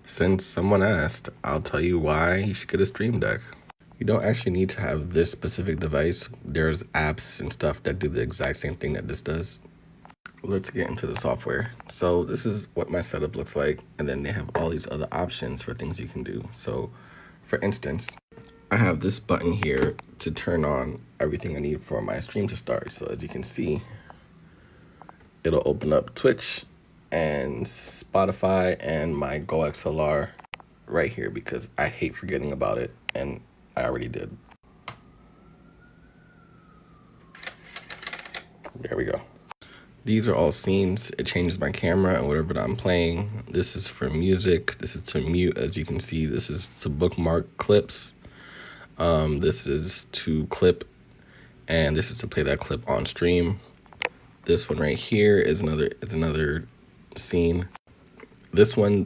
Since someone asked, I'll tell you why you should get a Stream Deck. You don't actually need to have this specific device. There's apps and stuff that do the exact same thing that this does. Let's get into the software. So this is what my setup looks like, and then they have all these other options for things you can do. So for instance, I have this button here to turn on everything I need for my stream to start. So as you can see, it'll open up Twitch and Spotify and my Go XLR right here because I hate forgetting about it, and I already did. There we go. These are all scenes. It changes my camera and whatever that I'm playing. This is for music. This is to mute, as you can see. This is to bookmark clips. This is to clip, and this is to play that clip on stream. This one right here is another scene. This one